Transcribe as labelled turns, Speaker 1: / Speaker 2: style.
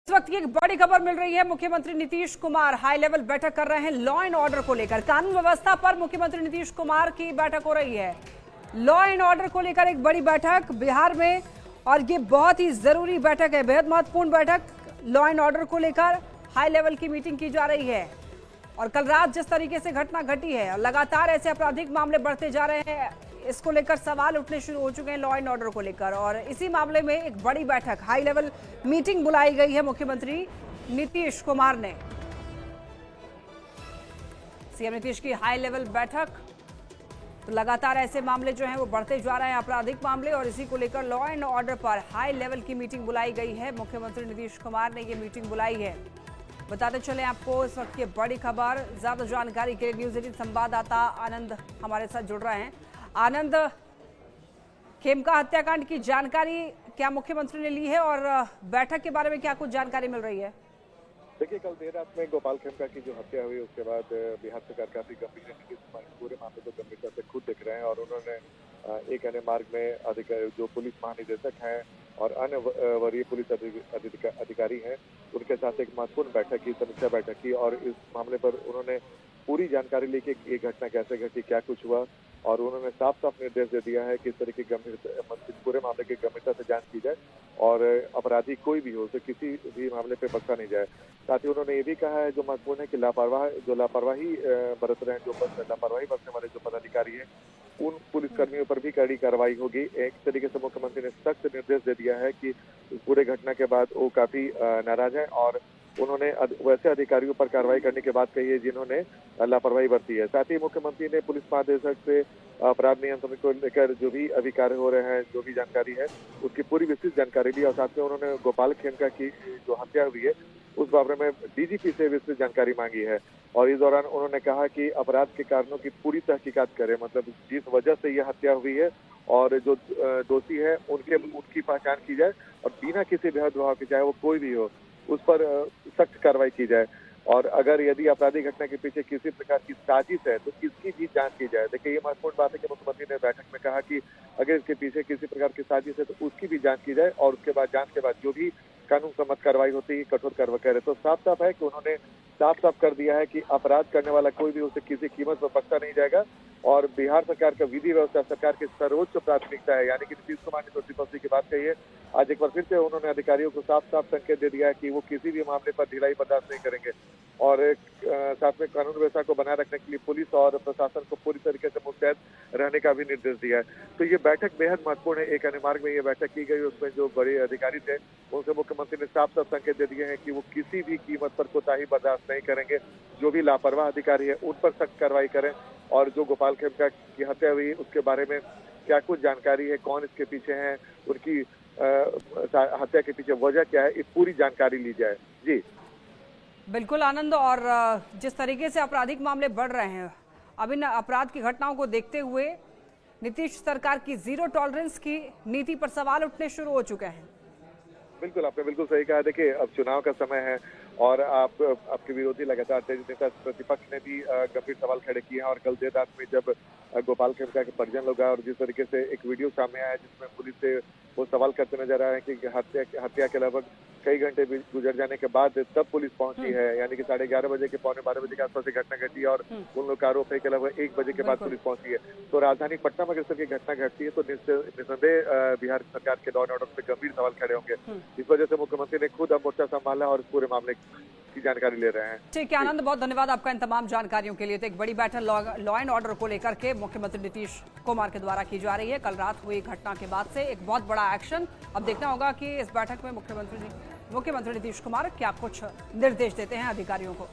Speaker 1: इस वक्त की एक बड़ी खबर मिल रही है। मुख्यमंत्री नीतीश कुमार हाई लेवल बैठक कर रहे हैं लॉ एंड ऑर्डर को लेकर। कानून व्यवस्था पर मुख्यमंत्री नीतीश कुमार की बैठक हो रही है। लॉ एंड ऑर्डर को लेकर एक बड़ी बैठक बिहार में, और ये बहुत ही जरूरी बैठक है, बेहद महत्वपूर्ण बैठक। लॉ एंड ऑर्डर को लेकर हाई लेवल की मीटिंग की जा रही है। और कल रात जिस तरीके से घटना घटी है, लगातार ऐसे आपराधिक मामले बढ़ते जा रहे हैं, इसको लेकर सवाल उठने शुरू हो चुके हैं लॉ एंड ऑर्डर को लेकर। और इसी मामले में एक बड़ी बैठक, हाई लेवल मीटिंग बुलाई गई है मुख्यमंत्री नीतीश कुमार ने। सीएम नीतीश की हाई लेवल बैठक। तो लगातार ऐसे मामले जो हैं वो बढ़ते जा रहे हैं, आपराधिक मामले, और इसी को लेकर लॉ एंड ऑर्डर पर हाई लेवल की मीटिंग बुलाई गई है। मुख्यमंत्री नीतीश कुमार ने ये मीटिंग बुलाई है। बताते चले आपको इस वक्त की बड़ी खबर। ज्यादा जानकारी के लिए न्यूज 18 संवाददाता आनंद हमारे साथ जुड़ रहे हैं। आनंद, खेमका हत्याकांड की जानकारी क्या मुख्यमंत्री ने ली है, और बैठक के बारे में क्या कुछ जानकारी मिल रही है?
Speaker 2: देखिए, कल देर रात में गोपाल खेमका की जो हत्या हुई, उसके बाद बिहार सरकार काफी गंभीर है, पूरे मामले को गंभीरता से खुद देख रहे हैं। और उन्होंने एक अन्य मार्ग में अधिकारी, जो पुलिस महानिदेशक हैं और अन्य वरीय पुलिस अधिकारी हैं, उनके साथ एक महत्वपूर्ण बैठक की, समीक्षा बैठक की। और इस मामले पर उन्होंने पूरी जानकारी ली कि ये घटना कैसे घटी, क्या कुछ हुआ। और उन्होंने साफ साफ निर्देश दे दिया है कि इस तरह की पूरे मामले की गंभीरता से जांच की जाए और अपराधी कोई भी हो, उसे किसी भी मामले पे बख्शा नहीं जाए। साथ ही उन्होंने ये भी कहा है, जो महत्वपूर्ण है, कि लापरवाही बरत रहे हैं, लापरवाही बरतने वाले जो पदाधिकारी हैं, उन पुलिसकर्मियों पर भी कड़ी कार्रवाई होगी। एक तरीके से मुख्यमंत्री ने सख्त निर्देश दे दिया है कि पूरे घटना के बाद वो काफी नाराज है, और उन्होंने वैसे अधिकारियों पर कार्रवाई करने की बात कही है जिन्होंने लापरवाही बरती है। साथ ही मुख्यमंत्री ने पुलिस महानिदेशक से अपराध नियंत्रण को लेकर जो भी अभी कार्य हो रहे हैं, जो भी जानकारी है, उसकी पूरी विस्तृत जानकारी ली। और साथ में उन्होंने गोपाल खेमका की जो हत्या हुई है, उस बारे में डीजीपी से विस्तृत जानकारी मांगी है। और इस दौरान उन्होंने कहा कि अपराध के कारणों की पूरी तहकीकात करें, मतलब जिस वजह से यह हत्या हुई है और जो दोषी है उनकी पहचान की जाए, और बिना किसी भेदभाव के, चाहे वो कोई भी हो, उस पर सख्त कार्रवाई की जाए। और अगर यदि आपराधिक घटना के पीछे किसी प्रकार की साजिश है तो इसकी भी जांच की जाए। देखिए, ये महत्वपूर्ण बात है कि मुख्यमंत्री ने बैठक में कहा कि अगर इसके पीछे किसी प्रकार की साजिश है तो उसकी भी जांच की जाए, और उसके बाद जांच के बाद जो भी कानून सम्मत कार्रवाई होती है, कठोर कार्रवाई करे। तो साफ साफ है कि उन्होंने साफ साफ कर दिया है कि अपराध करने वाला कोई भी उसे किसी कीमत पर बख्शा नहीं जाएगा। और बिहार सरकार का विधि व्यवस्था सरकार की सर्वोच्च प्राथमिकता है, यानी कि नीतीश कुमार ने तो त्रिपक्षीय की बात कही है। आज एक बार फिर से उन्होंने अधिकारियों को साफ साफ संकेत दे दिया है कि वो किसी भी मामले पर ढिलाई बर्दाश्त नहीं करेंगे। और साथ में कानून व्यवस्था को बनाए रखने के लिए पुलिस और प्रशासन को पूरी तरीके से मुस्तैद रहने का भी निर्देश दिया है। तो ये बैठक बेहद महत्वपूर्ण है। एक अन्य मार्ग में ये बैठक की गई, उसमें जो बड़े अधिकारी थे उनसे मुख्यमंत्री ने साफ साफ संकेत दे दिए हैं कि वो किसी भी कीमत पर कोताही बर्दाश्त नहीं करेंगे। जो भी लापरवाह अधिकारी है उन पर सख्त कार्रवाई करें। और जो गोपाल खेमका की हत्या हुई, उसके बारे में क्या कुछ जानकारी है, कौन इसके पीछे है, उनकी हत्या के पीछे वजह क्या है, इस पूरी जानकारी ली जाए। जी
Speaker 1: बिल्कुल आनंद। और जिस तरीके से आपराधिक मामले बढ़ रहे हैं, अब इन अपराध की घटनाओं को देखते हुए नीतीश सरकार की जीरो टॉलरेंस की नीति पर सवाल उठने शुरू हो चुके हैं।
Speaker 2: बिल्कुल, आपने बिल्कुल सही कहा। देखिए, अब चुनाव का समय है और आपके विरोधी लगातार तेज नेता प्रतिपक्ष ने भी गंभीर सवाल खड़े किए हैं। और कल देर रात में जब गोपाल खेमका के परिजन लोग आए और जिस तरीके से एक वीडियो सामने आया जिसमें पुलिस से वो सवाल करते नजर आ रहे हैं कि हत्या के लगभग कई घंटे गुजर जाने के बाद तब पुलिस पहुंची है, यानी कि 11:30 बजे के 11:45 के आसपास घटना घटी, और उन लोग का आरोप है कि लगभग 1 बजे के बाद पुलिस पहुंची है। तो राजधानी पटना में अगर की घटना घटती है तो निस्संदेह बिहार सरकार के लॉ एंड ऑर्डर पे गंभीर सवाल खड़े होंगे। इस वजह से मुख्यमंत्री ने खुद अब मोर्चा संभाला और पूरे मामले की जानकारी ले रहे हैं।
Speaker 1: ठीक है आनंद, बहुत धन्यवाद आपका इन तमाम जानकारियों के लिए। तो एक बड़ी बैठक लॉ एंड ऑर्डर को लेकर के मुख्यमंत्री नीतीश कुमार के द्वारा की जा रही है। कल रात हुई घटना के बाद से एक बहुत बड़ा एक्शन। अब देखना होगा कि इस बैठक में मुख्यमंत्री नीतीश कुमार क्या कुछ निर्देश देते हैं अधिकारियों को।